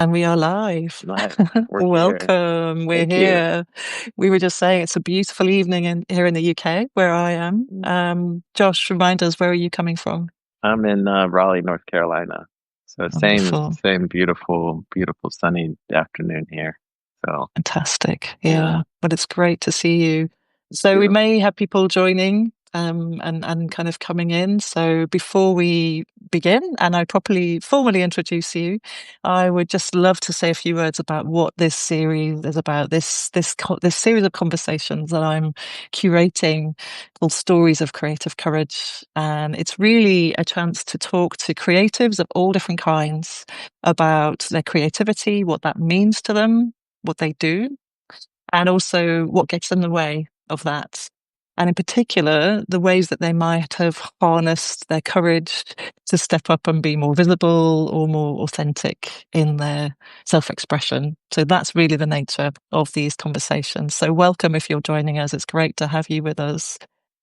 And we are live. Live. We're here. Welcome. We're Thank you. here. We were just saying it's a beautiful evening here in the UK where I am. Josh, remind us, where are you coming from? I'm in Raleigh, North Carolina. So Wonderful. same beautiful, beautiful sunny afternoon here. So Fantastic. yeah, Yeah. But it's great to see you. So we beautiful. may have people joining and kind of coming in. So before we begin and I properly formally introduce you, I would just love to say a few words about what this series is about. This series of conversations that I'm curating called Stories of Creative Courage, and it's really a chance to talk to creatives of all different kinds about their creativity, what that means to them, what they do, and also what gets in the way of that. And in particular, the ways that they might have harnessed their courage to step up and be more visible or more authentic in their self expression. So that's really the nature of these conversations. So, welcome if you're joining us. It's great to have you with us.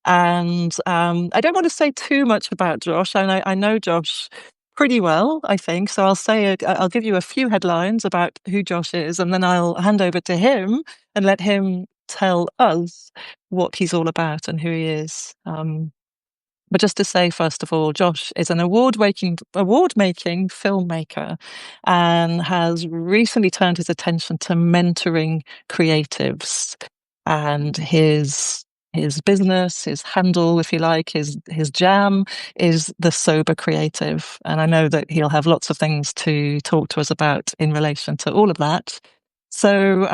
And I don't want to say too much about Josh. I know Josh pretty well, I think. So I'll give you a few headlines about who Josh is, and then I'll hand over to him and let him tell us what he's all about and who he is. But just to say, first of all, Josh is an award-making filmmaker and has recently turned his attention to mentoring creatives. And his business, his handle, if you like, his jam is the sober creative. And I know that he'll have lots of things to talk to us about in relation to all of that. So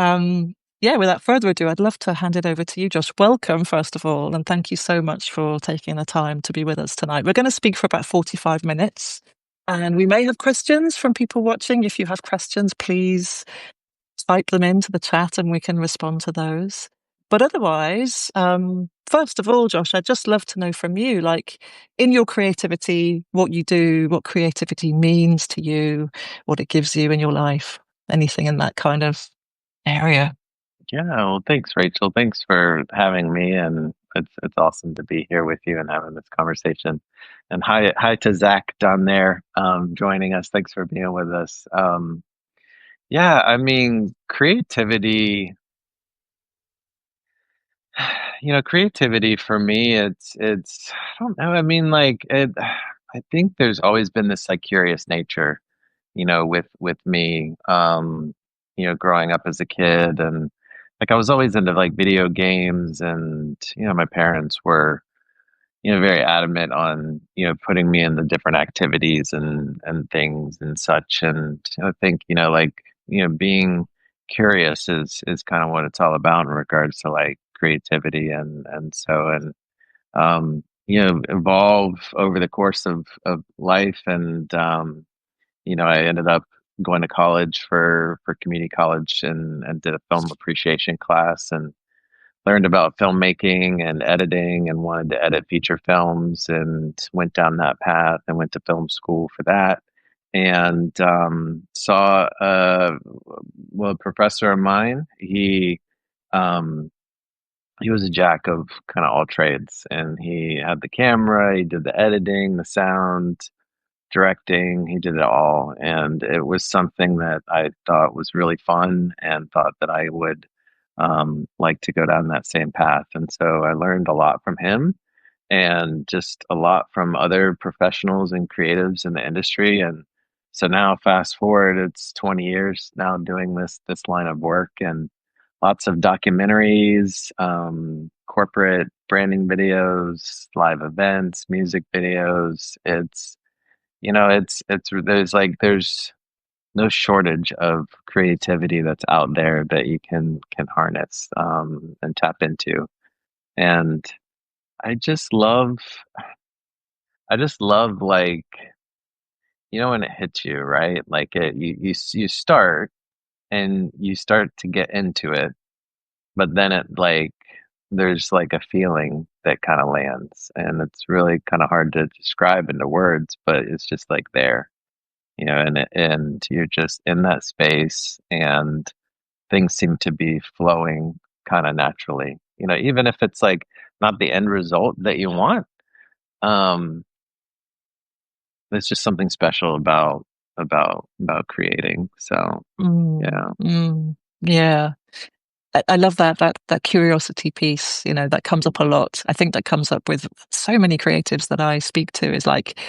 yeah, without further ado, I'd love to hand it over to you, Josh. Welcome, first of all, and thank you so much for taking the time to be with us tonight. We're going to speak for about 45 minutes, and we may have questions from people watching. If you have questions, please type them into the chat and we can respond to those. But otherwise, first of all, Josh, I'd just love to know from you, like in your creativity, what you do, what creativity means to you, what it gives you in your life, anything in that kind of area. Yeah, well, thanks, Rachel. Thanks for having me, and it's awesome to be here with you and having this conversation. And hi to Zach down there, joining us. Thanks for being with us. Yeah, I mean, creativity. Creativity for me, it's I don't know. I mean, like it. I think there's always been this like curious nature, with me, growing up as a kid, and like I was always into like video games, and my parents were very adamant on putting me in the different activities and things and such, and I think like being curious is kind of what it's all about in regards to like creativity and evolve over the course of life. And I ended up going to college for community college and did a film appreciation class and learned about filmmaking and editing and wanted to edit feature films and went down that path and went to film school for that. And saw a professor of mine. Um, he was a jack of kind of all trades, and he had the camera, he did the editing, the sound, directing, he did it all. And it was something that I thought was really fun and thought that I would like to go down that same path. And so I learned a lot from him and just a lot from other professionals and creatives in the industry. And so now fast forward, it's 20 years now doing this line of work, and lots of documentaries, corporate branding videos, live events, music videos. It's there's no shortage of creativity that's out there that you can harness and tap into. And I just love I just love like when it hits you, right? Like you start and you start to get into it, but then it like there's like a feeling that kind of lands, and it's really kind of hard to describe into words, but it's just like there, and you're just in that space, and things seem to be flowing kind of naturally. Even if it's like not the end result that you want, um, there's just something special about about creating. So Mm, yeah. mm, yeah. I love that curiosity piece, that comes up a lot. I think that comes up with so many creatives that I speak to is like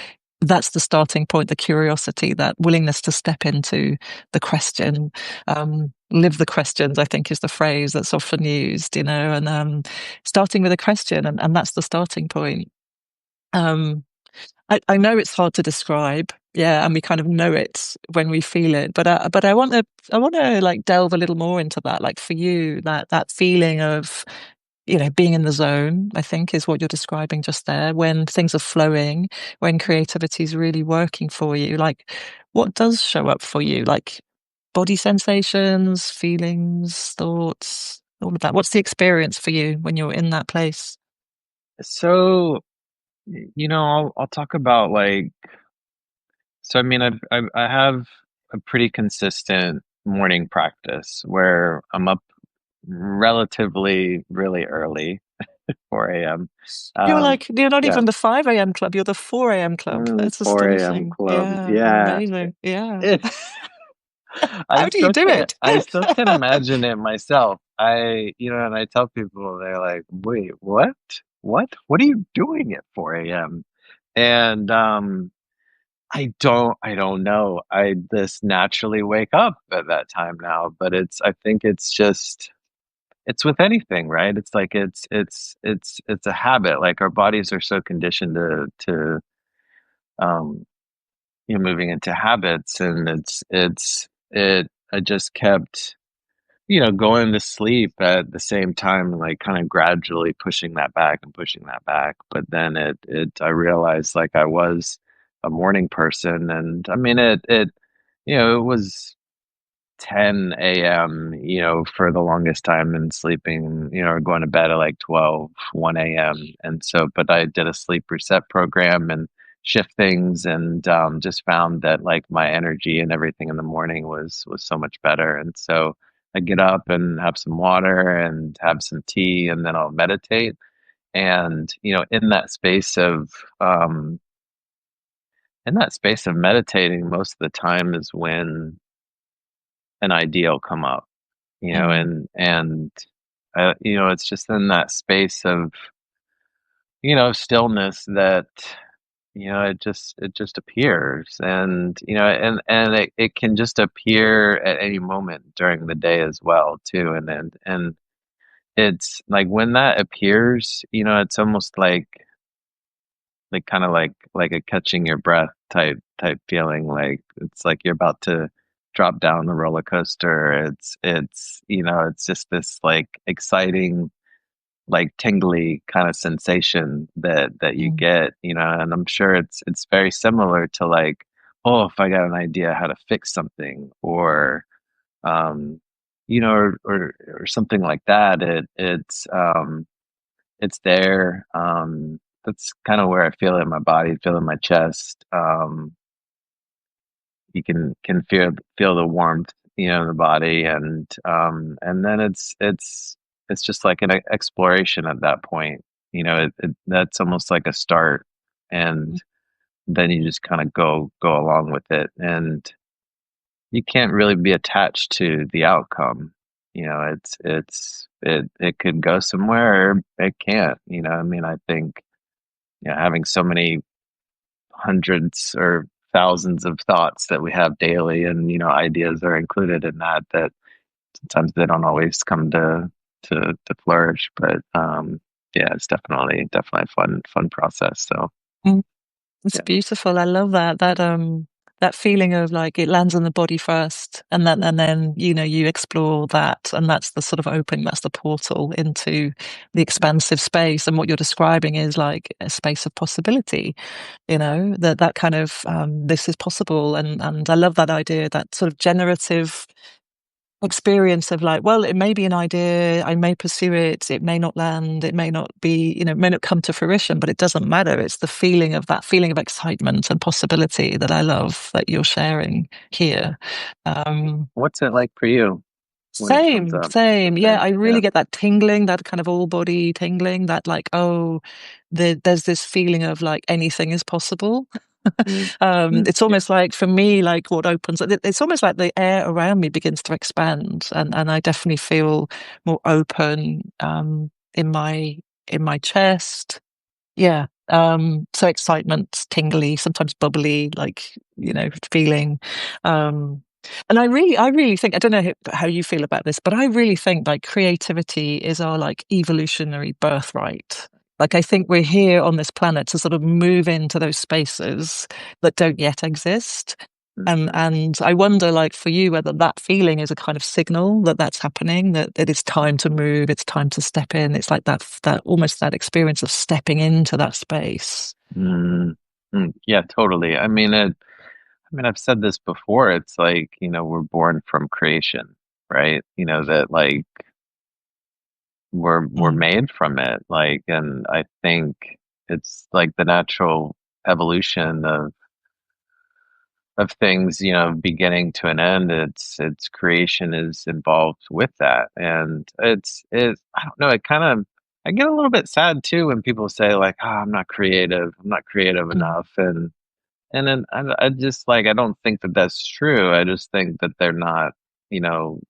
that's the starting point, the curiosity, that willingness to step into the question, live the questions, I think is the phrase that's often used, and starting with a question and that's the starting point. Um, I know it's hard to describe, yeah, and we kind of know it when we feel it, but I want to like delve a little more into that, like for you, that feeling of being in the zone, I think is what you're describing just there, when things are flowing, when creativity is really working for you. Like, what does show up for you? Like body sensations, feelings, thoughts, all of that. What's the experience for you when you're in that place? So I'll talk about like so. I mean, I have a pretty consistent morning practice where I'm up relatively really early, 4 a.m. Um, You're not yeah, even the 5 a.m. club, you're the 4 a.m. club. That's 4 a.m. astonishing. club. Yeah, Yeah. amazing. Yeah. I How do you still do can't it? I still can't imagine it myself. And I tell people, they're like, "Wait, what? What are you doing at 4 a.m.?" And I don't know. I just naturally wake up at that time now, but I think it's with anything, right? It's like it's a habit. Like our bodies are so conditioned to um moving into habits, and I just kept going to sleep at the same time, like kind of gradually pushing that back and pushing that back. But then I realized like I was a morning person, and I mean it was 10 a.m., for the longest time, and sleeping, or going to bed at like 12, 1 a.m. And so, but I did a sleep reset program and shift things, and just found that like my energy and everything in the morning was so much better. And so I get up and have some water and have some tea, and then I'll meditate. And um, in that space of meditating, most of the time is when an idea will come up, Mm, and it's just in that space of stillness that it just appears, and it can just appear at any moment during the day as well too, and it's like when that appears, it's almost like kind of like a catching your breath type feeling, like it's like you're about to drop down the roller coaster. It's just this like exciting, like tingly kind of sensation that you mm, get, and I'm sure it's very similar to like, oh, if I got an idea how to fix something, or um or something like that, it's there. That's kind of where I feel it in my body, feel it in my chest. You can feel the warmth, in the body, and then it's just like an exploration at that point. That's almost like a start, and then you just kind of go along with it, and you can't really be attached to the outcome. It could go somewhere, or it can't. I mean, I think having so many hundreds or thousands of thoughts that we have daily, and ideas are included in that sometimes they don't always come to flourish, but yeah, it's definitely a fun process. So mm. It's yeah. beautiful. I love that feeling of like it lands in the body first and then you explore that, and that's the sort of that's the portal into the expansive space, and what you're describing is like a space of possibility, that kind of this is possible, and I love that idea, that sort of generative experience of like, well, it may be an idea, I may pursue it, it may not land, it may not be, it may not come to fruition, but it doesn't matter. It's the feeling of that feeling of excitement and possibility that I love that you're sharing here. Um, What's it like for you when it comes same, up? same. Yeah, Same. I Yeah. really get that tingling, that kind of all body tingling, that like, oh, there's this feeling of like anything is possible. Mm, mm, It's yeah. almost like for me, like what opens, it's almost like the air around me begins to expand, and I definitely feel more open, in my chest. Yeah. So excitement, tingly, sometimes bubbly, like, feeling. Um, and I really think, I don't know how you feel about this, but I really think like creativity is our like evolutionary birthright. Like I think we're here on this planet to sort of move into those spaces that don't yet exist. Mhm, And I wonder, like for you, whether that feeling is a kind of signal that that's happening, that it's time to mhm. move, it's time to step in. It's like that almost that experience of stepping into that space. Mm, yeah, totally. I've said this before. It's like, we're born from creation, right? That like we're Mm. made from it. Like, and I think it's like the natural evolution of things, beginning to an end. It's creation is involved with that. And it's I don't know, it kind of I get a little bit sad too when people say like, "Oh, I'm not creative. I'm not creative Mm. enough." And then I just like I don't think that that's true. I just think that you know,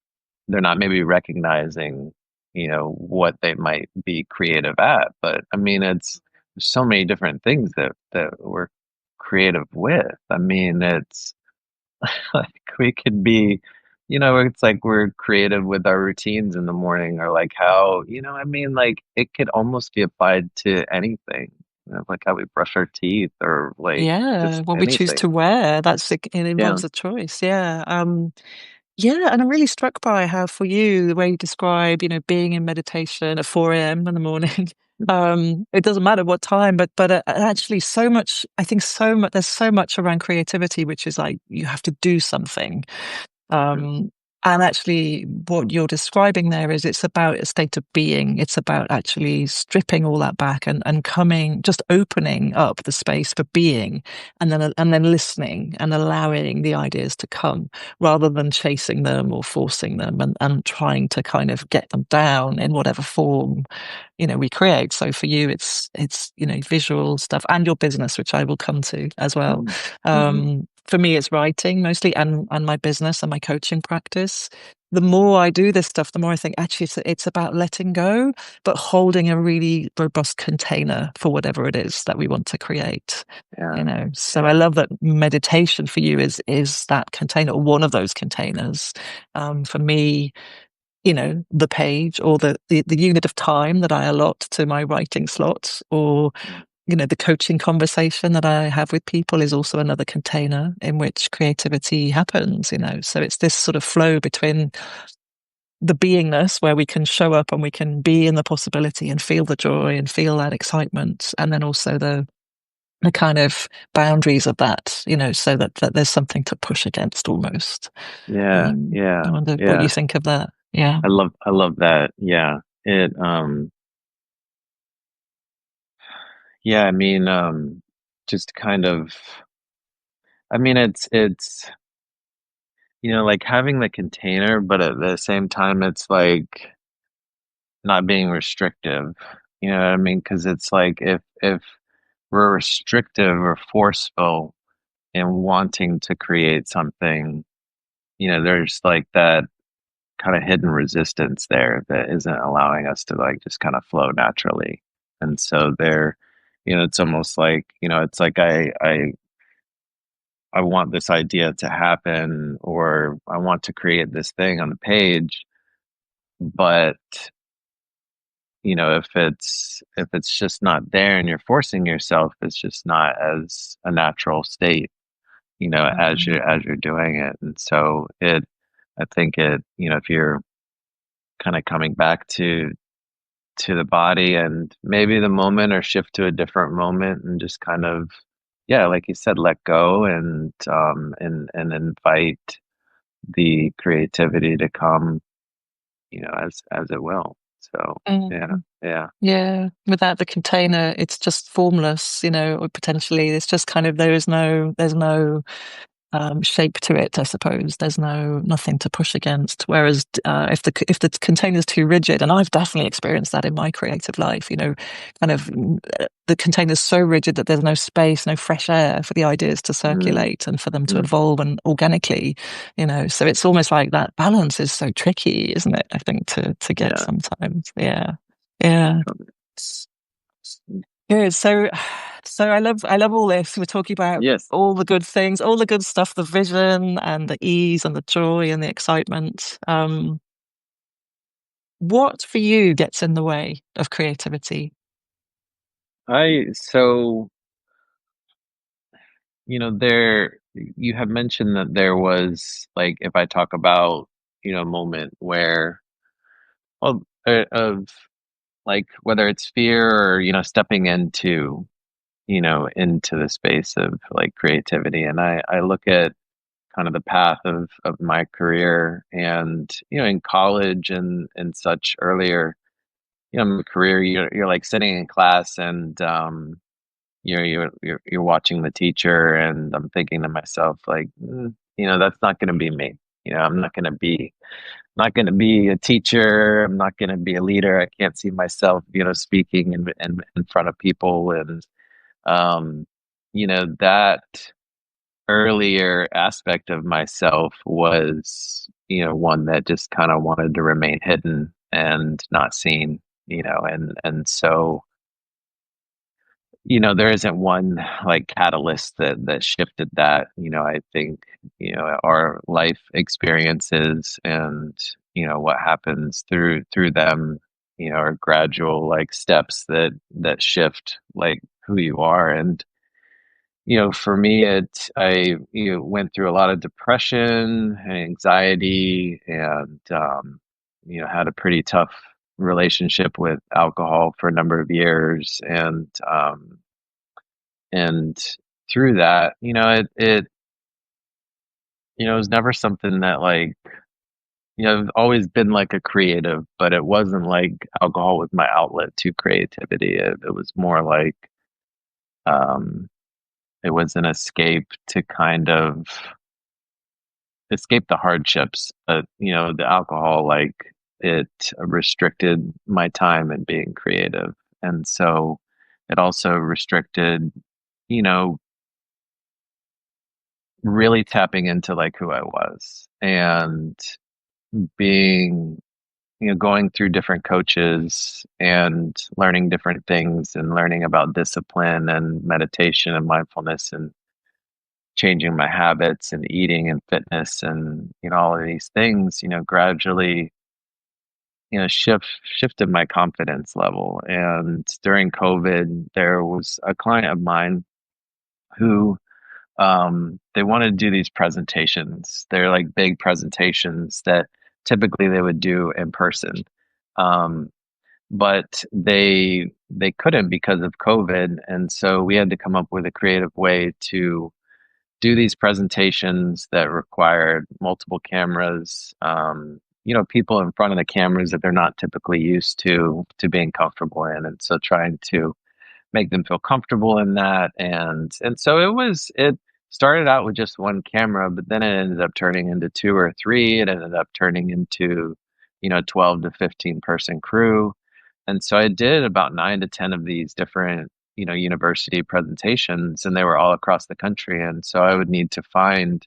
they're not maybe recognizing, what they might be creative at. But I mean, it's there's so many different things that we're creative with. I mean, it's like we could be, it's like we're creative with our routines in the morning or like how, like it could almost be applied to anything. Like how we brush our teeth or like Yeah, just what we choose anything. to wear, it Yeah. involves a choice. Yeah. Yeah, and I'm really struck by how for you, the way you describe, being in meditation at 4 a.m. in the morning. It doesn't matter what time, but actually so much, I think so much, there's so much around creativity, which is like you have to do something. Mhm. Um, and actually, what you're describing there is it's about a state of being. It's about actually stripping all that back and coming, just opening up the space for being, and then listening and allowing the ideas to come, rather than chasing them or forcing them and trying to kind of get them down in whatever form we create. So for you, it's visual stuff and your business, which I will come to as well. Mhm. Mhm. For me, it's writing mostly, and my business and my coaching practice. The more I do this stuff, the more I think actually it's about letting go, but holding a really robust container for whatever it is that we want to create. Yeah. So I Yeah. love that meditation for you is that container, or one of those containers. For me, the page, or the unit of time that I allot to my writing slot, or, Mm. the coaching conversation that I have with people is also another container in which creativity happens. So it's this sort of flow between the beingness where we can show up and we can be in the possibility and feel the joy and feel that excitement. And then also the kind of boundaries of that, so that there's something to push against almost. Yeah. I Yeah. wonder what you Yeah. think of that. Yeah. I love that. Yeah. Yeah, just kind of it's like having the container, but at the same time it's like not being restrictive. You know what I mean? Because it's like if we're restrictive or forceful in wanting to create something, there's like that kind of hidden resistance there that isn't allowing us to like just kind of flow naturally. And so it's almost like, it's like I want this idea to happen or I want to create this thing on the page, but if it's just not there and you're forcing yourself, it's just not as a natural state, as Mm. you're doing it. And so I think if you're kind of coming back to the body and maybe the moment or shift to a different moment and just kind of yeah, like you said, let go and invite the creativity to come, as it will. So yeah, Mm. yeah. Yeah, without the container, it's just formless, or potentially it's just kind of there's no shape to it, I suppose. There's nothing to push against. Whereas if the container's too rigid, and I've definitely experienced that in my creative life, kind of the container's so rigid that there's no space, no fresh air for the ideas to mm, circulate and for them to mm, evolve and organically, So it's almost like that balance is so tricky, isn't it? I think to get yeah. sometimes. Yeah. Yeah. Totally. Good. So I love all this. We're talking about Yes. all the good things, all the good stuff, the vision and the ease and the joy and the excitement. What for you gets in the way of creativity? So, there, you have mentioned that there was, like, if I talk about, a moment where, well, of, like, whether it's fear or, stepping into the space of, like, creativity. And I look at kind of the path of my career and, in college and such earlier, my career, you're like sitting in class and, you're watching the teacher, and I'm thinking to myself, like, that's not going to be me. I'm not going to be a teacher. I'm not going to be a leader. I can't see myself, speaking in front of people. And, um, that earlier aspect of myself was, one that just kind of wanted to remain hidden and not seen, and so, there isn't one, like, catalyst that shifted that. I think, our life experiences and, what happens through them, are gradual, like, steps that shift, like, who you are. And, for me, I, went through a lot of depression and anxiety and, had a pretty tough relationship with alcohol for a number of years. And through that, it was never something that, like, I've always been like a creative, but it wasn't like alcohol was my outlet to creativity. It was more like, um, it was an escape to kind of escape the hardships. But, the alcohol, like, it restricted my time in being creative. And so it also restricted, you know, really tapping into, like, who I was and being, going through different coaches and learning different things and learning about discipline and meditation and mindfulness and changing my habits and eating and fitness and, all of these things, gradually, shifted my confidence level. And during COVID, there was a client of mine who, they wanted to do these presentations. They're like big presentations that typically they would do in person. Um, but they couldn't because of COVID, and so we had to come up with a creative way to do these presentations that required multiple cameras, people in front of the cameras that they're not typically used to being comfortable in. And so trying to make them feel comfortable in that. And so it started out with just one camera, but then it ended up turning into two or three. It ended up turning into, 12 to 15 person crew. And so I did about 9 to 10 of these different, university presentations, and they were all across the country. And so I would need to find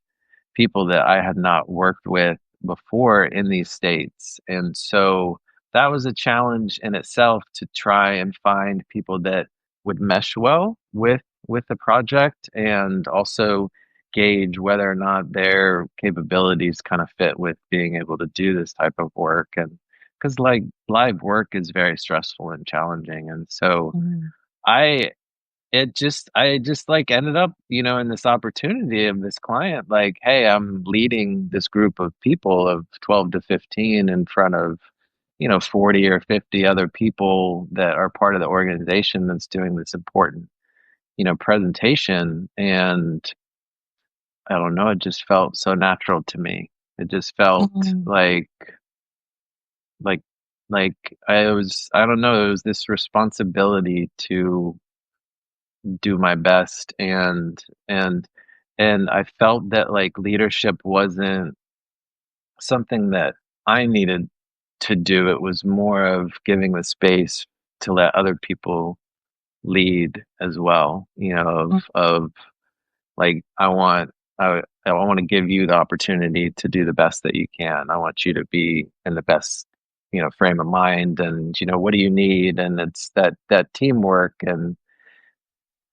people that I had not worked with before in these states. And so that was a challenge in itself to try and find people that would mesh well with the project, and also gauge whether or not their capabilities kind of fit with being able to do this type of work. And because, like, live work is very stressful and challenging. And so Mm. I I just, like, ended up, in this opportunity of this client, like, "Hey, I'm leading this group of people of 12 to 15 in front of, 40 or 50 other people that are part of the organization that's doing this important, presentation." And I don't know, it just felt so natural to me. It just felt Mm. like like I don't know, it was this responsibility to do my best. And and I felt that like leadership wasn't something that I needed to do. It was more of giving the space to let other people lead as well, you know, of like I want to give you the opportunity to do the best that you can. I want you to be in the best, you know, frame of mind, and you know, what do you need? And it's that teamwork and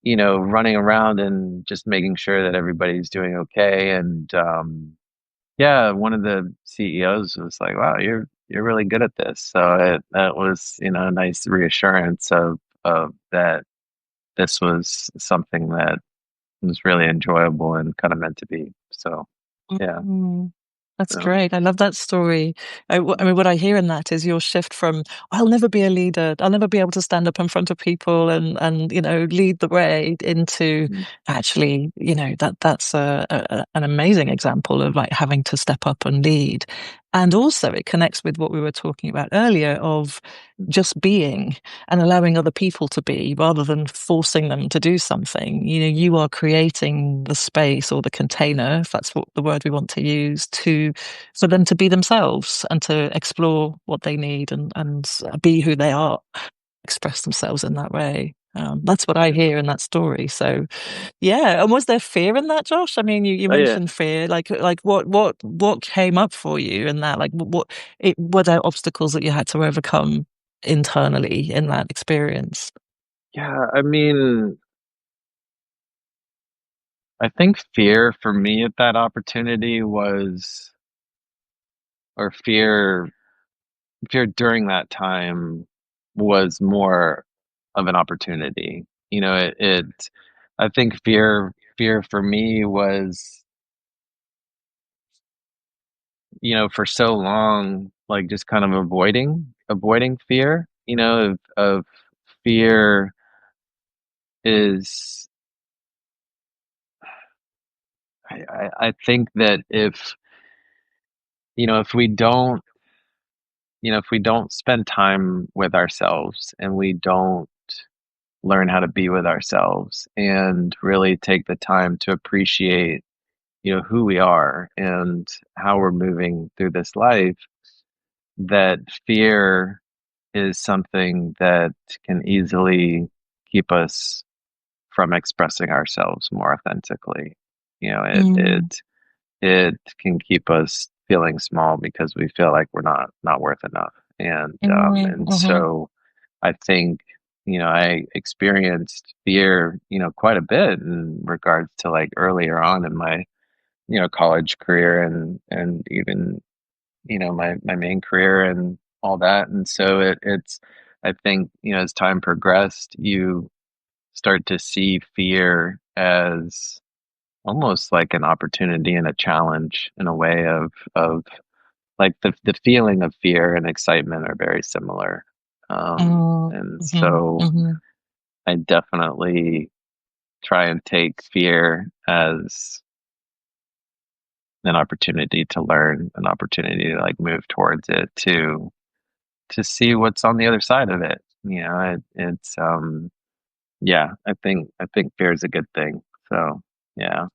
you know, running around and just making sure that everybody's doing okay. And yeah, one of the CEOs was like, "Wow, you're really good at this." So that was, you know, a nice reassurance of that this was something that was really enjoyable and kind of meant to be. So yeah, Mm. That's so great. I love that story. I mean, what I hear in that is your shift from "I'll never be a leader. I'll never be able to stand up in front of people and lead the way" into mm, actually, that's an amazing example of like having to step up and lead. And also, it connects with what we were talking about earlier of just being and allowing other people to be rather than forcing them to do something. You are creating the space or the container, if that's what the word we want to use, to for them to be themselves and to explore what they need and be who they are, express themselves in that way. That's what I yeah. hear in that story. So, yeah. And was there fear in that, Josh? I mean, you Oh yeah. mentioned fear. Like what came up for you in that? Like, were there obstacles that you had to overcome internally in that experience? Yeah, I mean, I think fear for me at that opportunity was, or fear during that time was more of an opportunity. You know, I think fear for me was, you know, for so long, like just kind of avoiding fear, you know, of fear is, I think that you know, if we don't, if we don't spend time with ourselves and we don't learn how to be with ourselves and really take the time to appreciate, you know, who we are and how we're moving through this life, that fear is something that can easily keep us from expressing ourselves more authentically. You know, Mm, it can keep us feeling small because we feel like we're not worth enough. And mhm, so I think, you know, I experienced fear, you know, quite a bit in regards to like earlier on in my, you know, college career and even, you know, my main career and all that. And so it's I think, you know, as time progressed, you start to see fear as almost like an opportunity and a challenge in a way of like the feeling of fear and excitement are very similar. mm, And mhm, so mhm. I definitely try and take fear as an opportunity to learn, an opportunity to like move towards it, to see what's on the other side of it. You know, it's yeah, I think fear is a good thing. So yeah.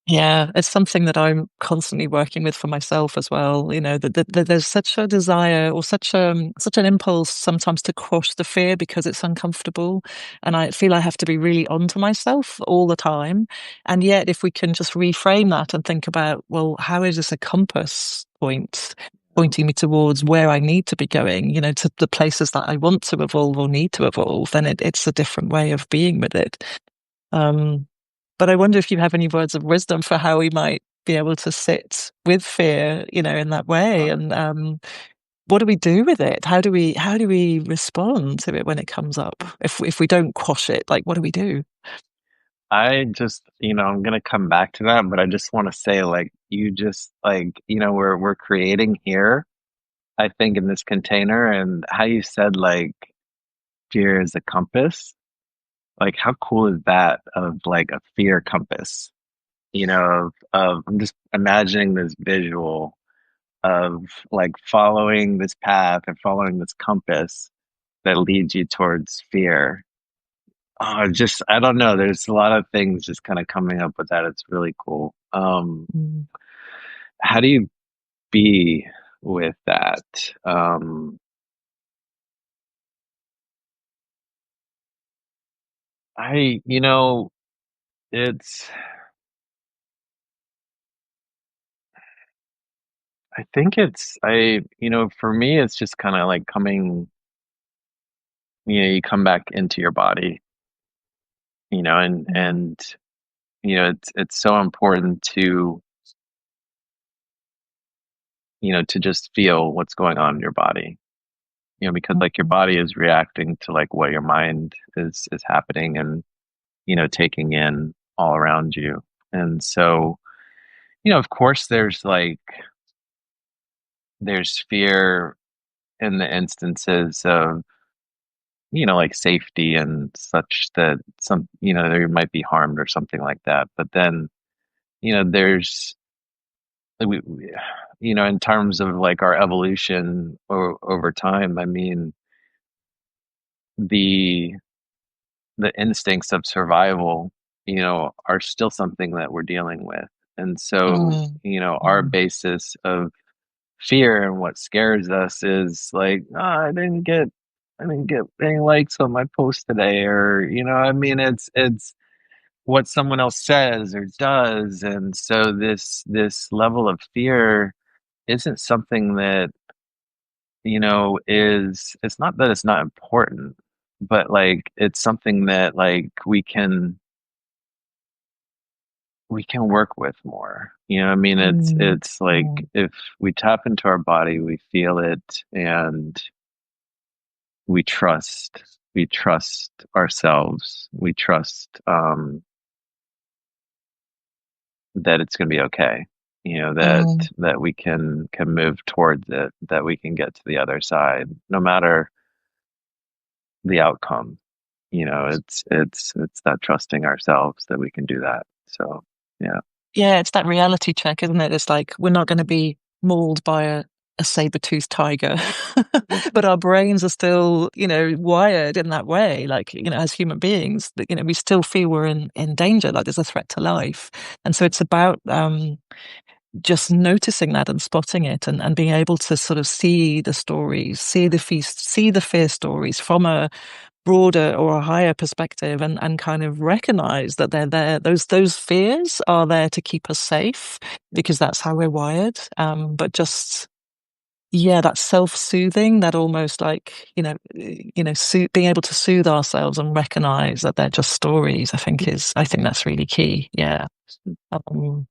Yeah, it's something that I'm constantly working with for myself as well. That there's such a desire or such an impulse sometimes to quash the fear because it's uncomfortable, and I feel I have to be really onto myself all the time. And yet, if we can just reframe that and think about, well, how is this a compass point pointing me towards where I need to be going? To the places that I want to evolve or need to evolve, then it's a different way of being with it. Um, but I wonder if you have any words of wisdom for how we might be able to sit with fear, in that way. Uh, And what do we do with it? How do we respond to it when it comes up? If we don't quash it, like what do we do? I just, you know, I'm gonna come back to that, but I just want to say, like, you just like, you know, we're creating here, I think, in this container, and how you said like fear is a compass. Like, how cool is that? Of like a fear compass, you know? Of I'm just imagining this visual of like following this path and following this compass that leads you towards fear. just I don't know. There's a lot of things just kind of coming up with that. It's really cool. Mm, How do you be with that? You know, it's I think you know, for me, it's just kind of like coming, you come back into your body, mm, it's so important to, to just feel what's going on in your body, because like your mm, body is reacting to like what your mind is happening and, taking in all around you. And so, of course, there's fear in the instances of, like safety and such that there might be harmed or something like that. But then, there's, in terms of like our evolution over time, I mean, the the instincts of survival, are still something that we're dealing with. And so, mm, our mm, basis of fear and what scares us is like, oh, I didn't get any likes on my post today, or I mean, it's what someone else says or does, and so this level of fear isn't something that is it's not that it's not important, but like it's something that like we can work with more. I mean, mm, it's like mm, if we tap into our body, we feel it, and we trust ourselves. We trust that it's going to be okay. That mm. we can move towards it, that we can get to the other side, no matter the outcome. It's that trusting ourselves that we can do that. So, yeah. Yeah, it's that reality check, isn't it? It's like we're not going to be mauled by a saber-toothed tiger, Mhm. but our brains are still, wired in that way. Like, as human beings, that, we still feel we're in danger, like there's a threat to life. And so it's about just noticing that and spotting it and being able to sort of see the stories, see the fear stories from a broader or a higher perspective and kind of recognize that they're there. Those fears are there to keep us safe because that's how we're wired. But just yeah, that self-soothing, that almost like, being able to soothe ourselves and recognize that they're just stories, I think that's really key. Yeah. Um,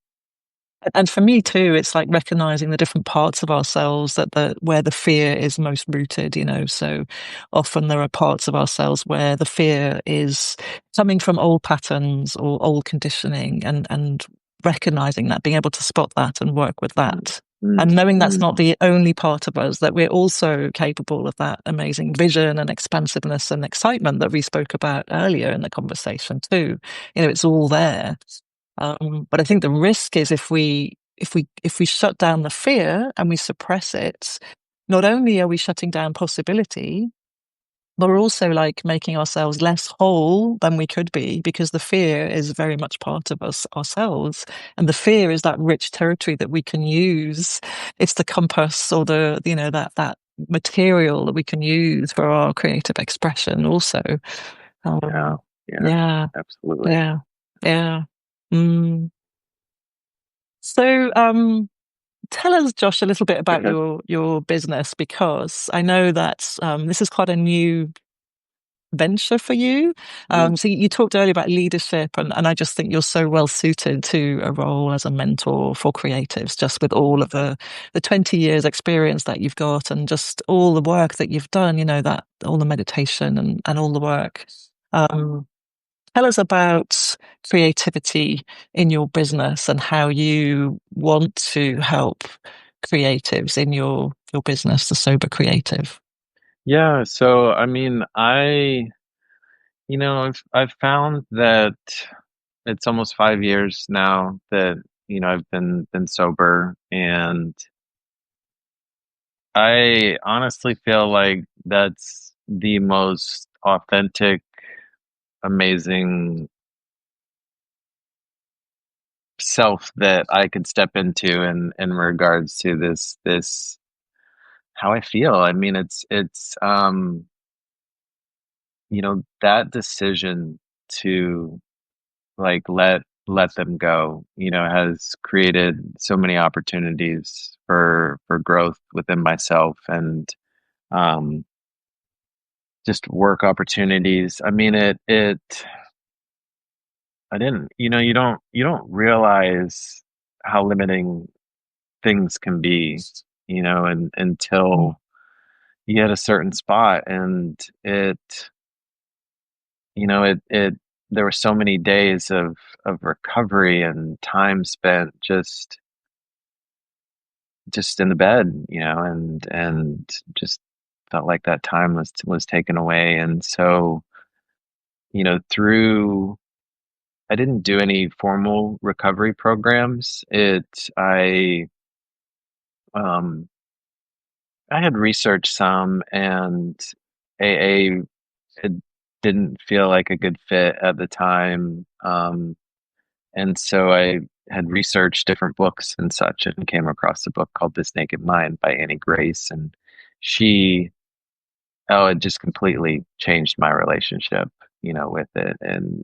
and for me too, it's like recognizing the different parts of ourselves that where the fear is most rooted, So often there are parts of ourselves where the fear is coming from old patterns or old conditioning and recognizing that, being able to spot that and work with Mm, that. mm, And knowing that's mm. not the only part of us, that we're also capable of that amazing vision and expansiveness and excitement that we spoke about earlier in the conversation too. It's all there. But I think the risk is if we shut down the fear and we suppress it, not only are we shutting down possibility, but we're also like making ourselves less whole than we could be because the fear is very much part of us ourselves. And the fear is that rich territory that we can use. It's the compass or that material that we can use for our creative expression also. Yeah, Um, yeah, yeah, absolutely. yeah, yeah. Mm. So, tell us, Josh, a little bit about Okay. your business because I know that this is quite a new venture for you. Mm, So you talked earlier about leadership, and I just think you're so well suited to a role as a mentor for creatives, just with all of the 20 years experience that you've got, and just all the work that you've done. That all the meditation and all the work. Um, Tell us about creativity in your business and how you want to help creatives in your business, the sober creative. yeah. So, I mean, I've found that it's almost 5 years now that I've been sober, and I honestly feel like that's the most authentic amazing self that I could step into in regards to this how I feel. I mean, it's that decision to like let them go, has created so many opportunities for growth within myself and um just work opportunities. I mean, it I didn't, you don't realize how limiting things can be, and Mm. until you hit a certain spot and it there were so many days of recovery and time spent just in the bed, and just felt like that time was taken away. And so, through I didn't do any formal recovery programs. Um I had researched some, and AA, it didn't feel like a good fit at the time. And so I had researched different books and such and came across a book called This Naked Mind by Annie Grace. And she, oh, it just completely changed my relationship, with it. And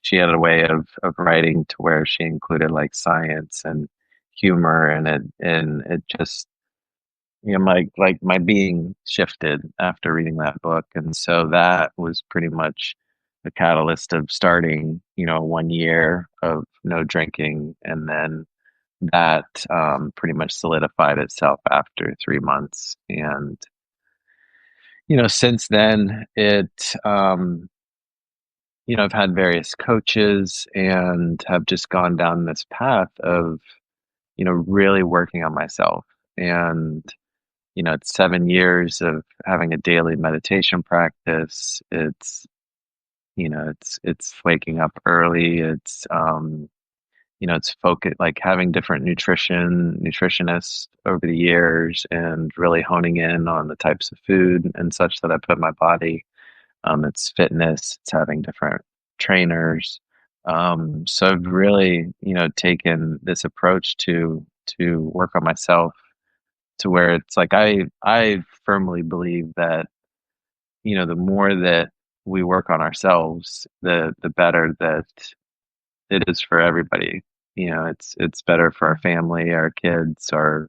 she had a way of writing to where she included like science and humor in it. And it just, my being shifted after reading that book. And so that was pretty much the catalyst of starting, 1 year of no drinking. And then that pretty much solidified itself after 3 months. And, since then I've had various coaches and have just gone down this path of, really working on myself. And it's 7 years of having a daily meditation practice. It's waking up early. It's focus like having different nutritionists over the years and really honing in on the types of food and such that I put in my body. It's fitness. It's having different trainers. So I've really, taken this approach to work on myself to where it's like I firmly believe that, the more that we work on ourselves, the better that it is for everybody. It's better for our family, our kids, our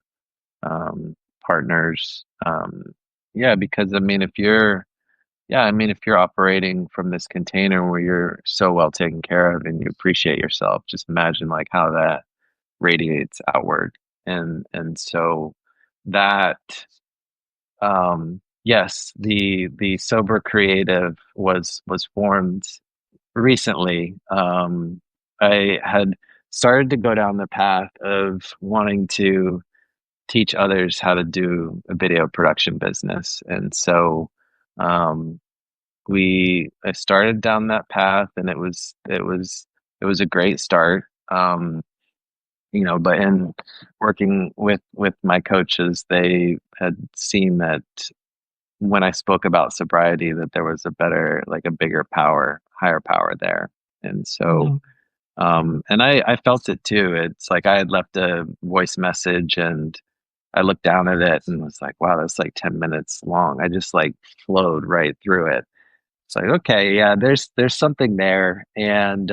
partners. Yeah, because if you're operating from this container where you're so well taken care of and you appreciate yourself, just imagine like how that radiates outward. And so that yes, the Sober Creative was formed recently. I had started to go down the path of wanting to teach others how to do a video production business, and so um, I started down that path, and it was a great start. But in working with my coaches, they had seen that when I spoke about sobriety, that there was a better, like a bigger power, higher power there. And so, Mm. and I felt it too. It's like I had left a voice message and I looked down at it and was like, wow, that's like 10 minutes long. I just like flowed right through it. It's like, okay, yeah, there's something there. And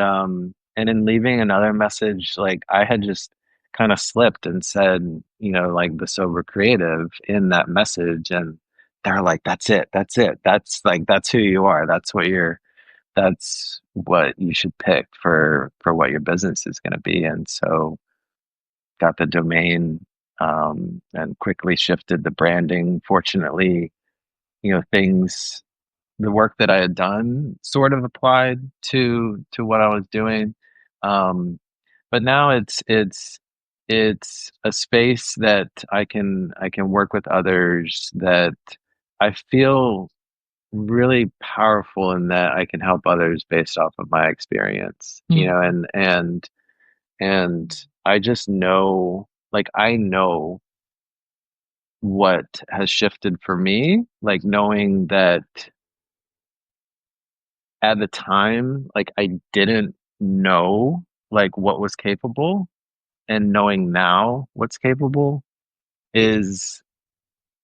in leaving another message, like I had just kind of slipped and said, like the Sober Creative in that message. And they're like, that's it, that's it. That's who you are. That's what you should pick for what your business is gonna be. And so got the domain and quickly shifted the branding. Fortunately, things the work that I had done sort of applied to what I was doing. Um, but now it's a space that I can work with others that I feel really powerful in that I can help others based off of my experience, Mm. and I just know, like I know what has shifted for me, like knowing that at the time, like I didn't know like what was capable, and knowing now what's capable is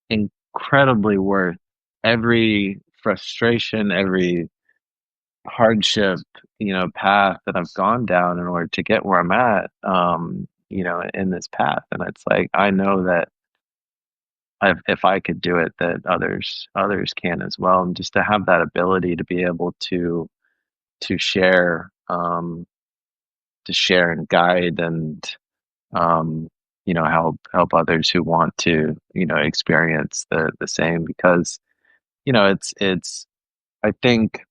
incredibly worth every frustration, every hardship, path that I've gone down in order to get where I'm at, in this path. And it's like I know that if I could do it, that others can as well. And just to have that ability to be able to share, to share and guide and help others who want to, experience the same. Because it's I think,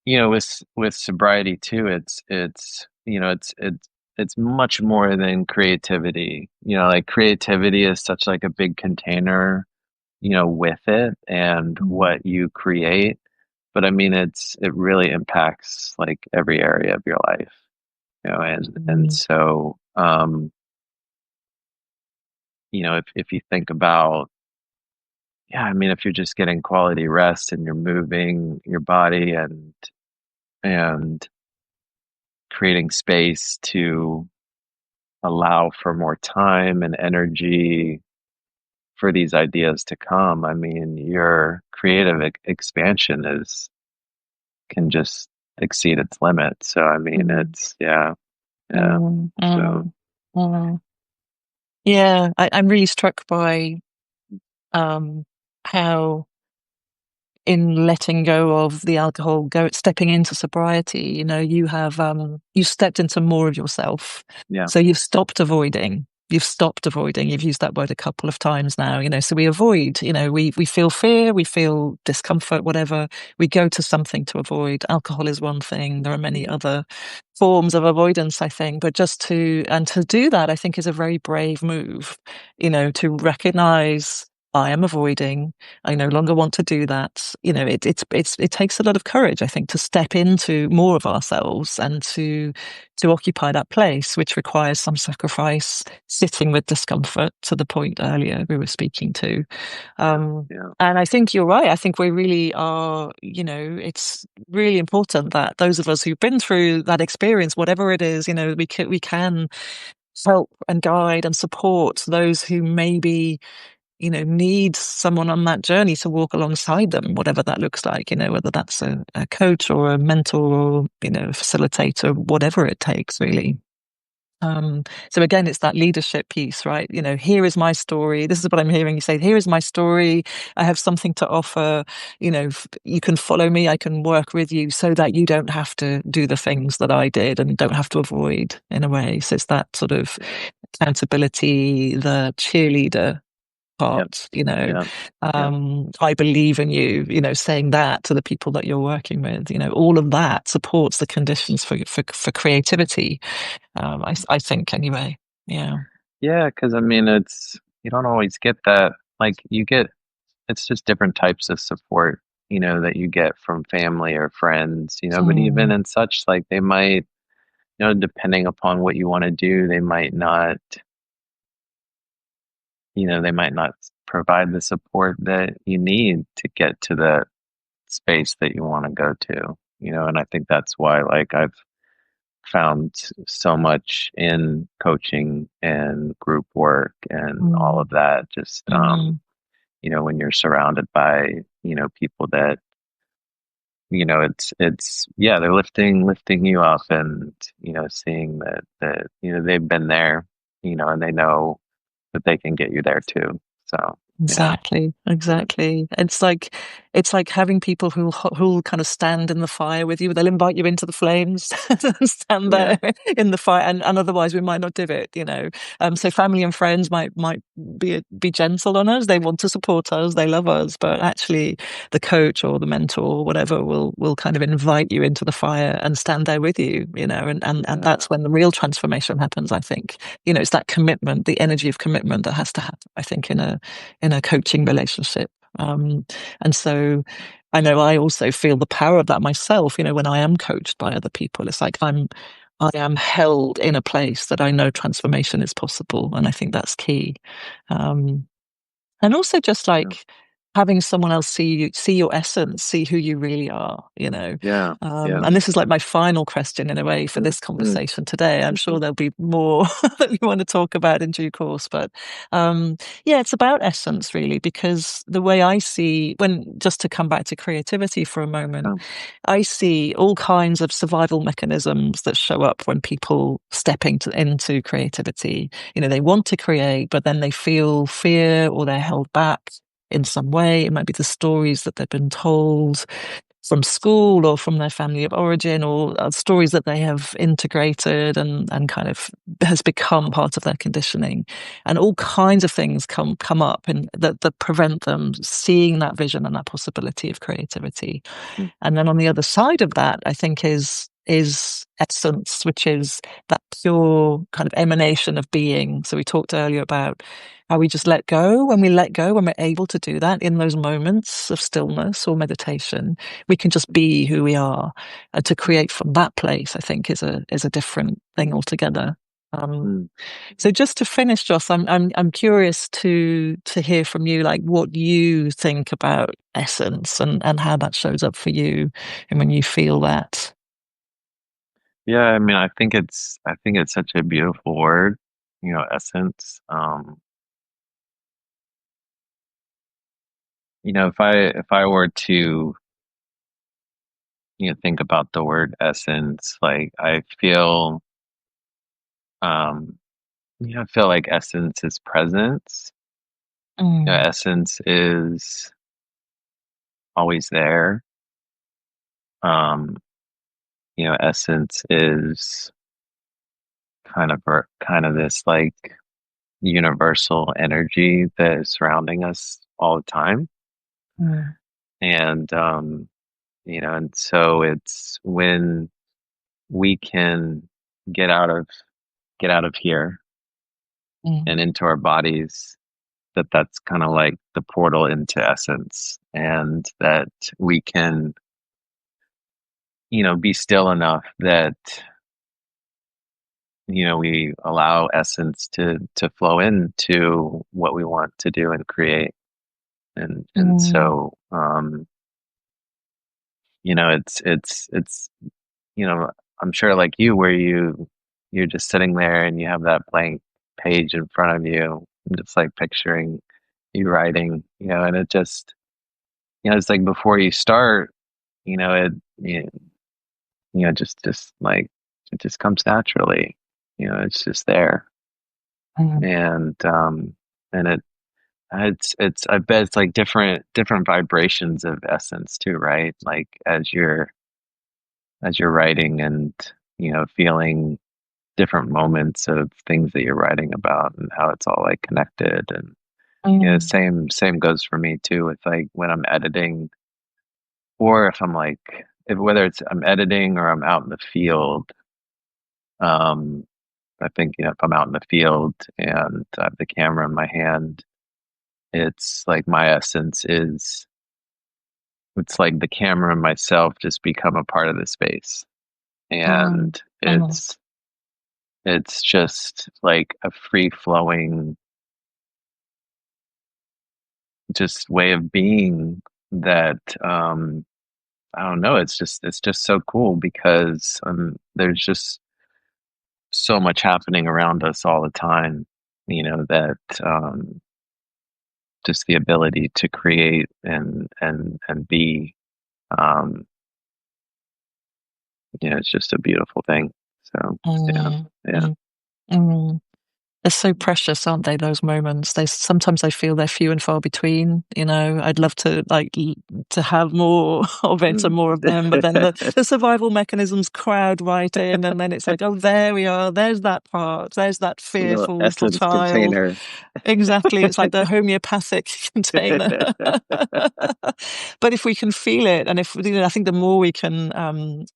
with sobriety too, it's much more than creativity. Like creativity is such like a big container, with it and Mm. what you create. But I mean, it really impacts like every area of your life, and Mm. so, if you think about, yeah, I mean, if you're just getting quality rest and you're moving your body and creating space to allow for more time and energy for these ideas to come, I mean, your creative expansion is can just exceed its limit. So I mean, Mm. it's yeah, yeah. Mm. So Mm. Mm. Yeah, I'm really struck by um, how in letting go of the alcohol, stepping into sobriety, you have you stepped into more of yourself. yeah, So you've stopped avoiding. You've stopped avoiding. You've used that word a couple of times now, so we avoid, we feel fear, we feel discomfort, whatever. We go to something to avoid. Alcohol is one thing. There are many other forms of avoidance, I think, but to do that, I think is a very brave move, to recognize I am avoiding. I no longer want to do that. It takes a lot of courage, I think, to step into more of ourselves and to occupy that place, which requires some sacrifice, sitting with discomfort to the point earlier we were speaking to. yeah, Um, yeah, and I think you're right. I think we really are, it's really important that those of us who've been through that experience, whatever it is, we can help and guide and support those who maybe need someone on that journey to walk alongside them, whatever that looks like, whether that's a coach or a mentor or, a facilitator, whatever it takes, really. So again, it's that leadership piece, right? Here is my story. This is what I'm hearing you say. Here is my story. I have something to offer. You can follow me. I can work with you so that you don't have to do the things that I did and don't have to avoid in a way. So it's that sort of yeah, accountability, the cheerleader yep, part, yeah, yeah, I believe in you, saying that to the people that you're working with, all of that supports the conditions for creativity. I think anyway. Yeah. yeah. Because I mean, you don't always get that. Like you get, it's just different types of support, that you get from family or friends, but even Mm. in such, like they might, depending upon what you want to do, they might not provide the support that you need to get to the space that you want to go to, and I think that's why, like, I've found so much in coaching and group work and all Mm. of that. Just, Mm. when you're surrounded by, people that, yeah, they're lifting you up, and, seeing that, they've been there, and they know that they can get you there too. So, yeah, Exactly, yeah, exactly. It's like having people who'll kind of stand in the fire with you. They'll invite you into the flames, stand yeah, there in the fire, and otherwise we might not do it. So family and friends might be gentle on us. They want to support us, they love us, but actually, the coach or the mentor or whatever will kind of invite you into the fire and stand there with you. And yeah, that's when the real transformation happens. I think. It's that commitment, the energy of commitment that has to happen. I think in a coaching relationship. Um, and so I know I also feel the power of that myself, when I am coached by other people. It's like I am held in a place that I know transformation is possible. And I think that's key. Um, and also just yeah, like having someone else see your essence, see who you really are, you know. Yeah. Yeah. And this is like my final question in a way for Mm, this mm, conversation today. I'm sure mhm. there'll be more that we want to talk about in due course, but yeah, it's about essence really, because the way I see, when just to come back to creativity for a moment, Um, I see all kinds of survival mechanisms that show up when people step into creativity. You know, they want to create, but then they feel fear or they're held back in some way. It might be the stories that they've been told from school or from their family of origin, or stories that they have integrated and kind of has become part of their conditioning. And all kinds of things come up and that prevent them seeing that vision and that possibility of creativity. mm, And then on the other side of that, I think is essence, which is that pure kind of emanation of being. So we talked earlier about how we just let go. When we let go, when we're able to do that in those moments of stillness or meditation, we can just be who we are. And to create from that place, I think, is a different thing altogether. Um, mm. so just to finish, Joss, I'm curious to hear from you, like what you think about essence and how that shows up for you, and when you feel that. Yeah, I mean, I think it's such a beautiful word, essence. If I were to, think about the word essence, like um, I feel like essence is presence. Mm, Essence is always there. Um, essence is kind of this like universal energy that is surrounding us all the time. mm, And and so it's when we can get out of get out of here mm, and into our bodies, that's kind of like the portal into essence, and that we can, be still enough that, we allow essence to flow into what we want to do and create. And mm, so it's you know, I'm sure like you, where you're just sitting there and you have that blank page in front of you, and just like picturing you writing, and it just, it's like before you start, it, just like it just comes naturally, it's just there, mm, and I bet it's like different vibrations of essence too, right? Like as you're writing and feeling different moments of things that you're writing about and how it's all like connected. And mm, same goes for me too, with like when I'm editing, or if I'm like, if whether it's I'm editing or I'm out in the field. um I think, if I'm out in the field and I have the camera in my hand, it's like my essence is, it's like the camera and myself just become a part of the space, mm, and mm, it's just like a free flowing just way of being that, I don't know, it's just so cool because there's just so much happening around us all the time, that just the ability to create and be, um it's just a beautiful thing. So yeah, mm, yeah. mm, mm. They're so precious, aren't they, those moments? They sometimes I feel they're few and far between, you know. I'd love to to have more of it and Mm. more of them, but then the survival mechanisms crowd right in, and then it's like, oh, there we are, there's that part, there's that Little fearful little essence child. container. Exactly. It's like the homeopathic container. But if we can feel it, and if, I think the more we can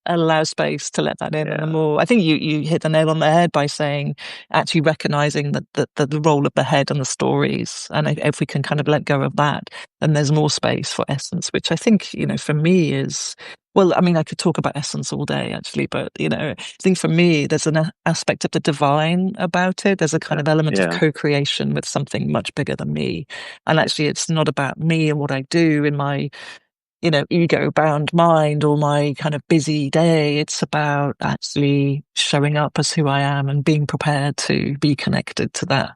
allow space to let that in, and the Yeah. more, I think you hit the nail on the head by saying, actually recognizing that the role of the head and the stories. And if we can kind of let go of that, then there's more space for essence, which I think, for me well, I mean, I could talk about essence all day, actually, but I think for me, there's an aspect of the divine about it. There's a kind Yeah, of element of yeah, co-creation with something much bigger than me. And actually, it's not about me and what I do in my, ego-bound mind or my kind of busy day. It's about actually showing up as who I am and being prepared to be connected to that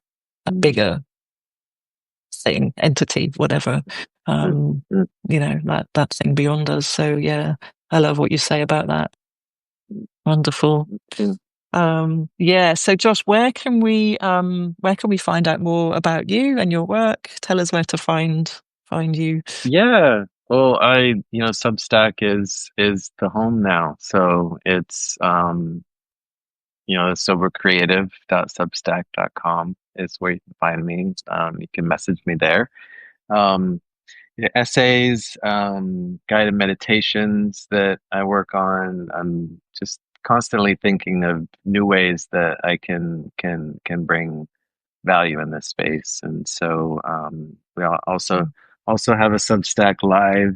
bigger thing, entity, whatever, mm, um, mm, that thing beyond us. So yeah, I love what you say about that. Wonderful. mm. Yeah. So Josh, where can we find out more about you and your work? Tell us where to find you. Yeah. Well, Substack is the home now. So it's sobercreative.substack.com is where you can find me. You can message me there. Um, essays, guided meditations that I work on. I'm just constantly thinking of new ways that I can bring value in this space. And so we also have a Substack live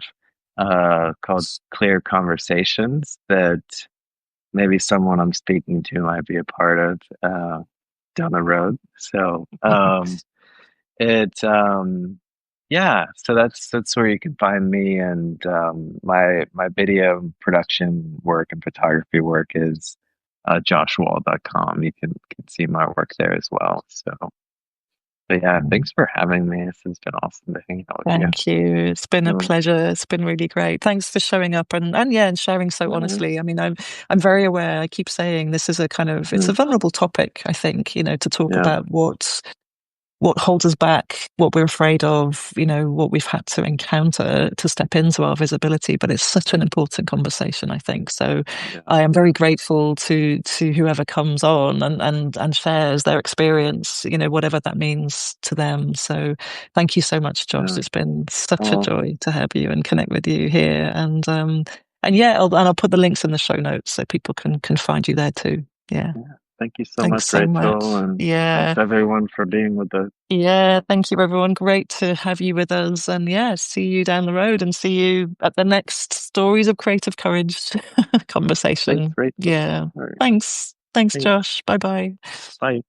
called Clear Conversations that maybe someone I'm speaking to might be a part of down the road. So it yeah, so that's where you can find me, and my video production work and photography work is joshwall.com. You can see my work there as well. So, but yeah, thanks for having me. This has been awesome to hang out with you. Thank you. It's been a Um, pleasure. It's been really great. Thanks for showing up and yeah, and sharing so yeah, honestly. I mean, I'm very aware. I keep saying this is a kind of it's a mm, vulnerable topic, I think, to talk yeah, about what holds us back, what we're afraid of, what we've had to encounter to step into our visibility. But it's such an important conversation, I think. So yeah, I am very grateful to whoever comes on and shares their experience, whatever that means to them. So thank you so much, Josh. yeah. It's been such a Oh, joy to have you and connect with you here. And yeah, I'll put the links in the show notes so people can find you there too. Yeah. yeah. Thank you so Thanks much, so Rachel, much. and thanks Yeah. everyone for being with us. Yeah, thank you everyone. Great to have you with us. And yeah, see you down the road and see you at the next Stories of Creative Courage Thanks, conversation. Rachel. Yeah. All right. Thanks. Thanks, Thanks. Josh. Bye bye. Bye.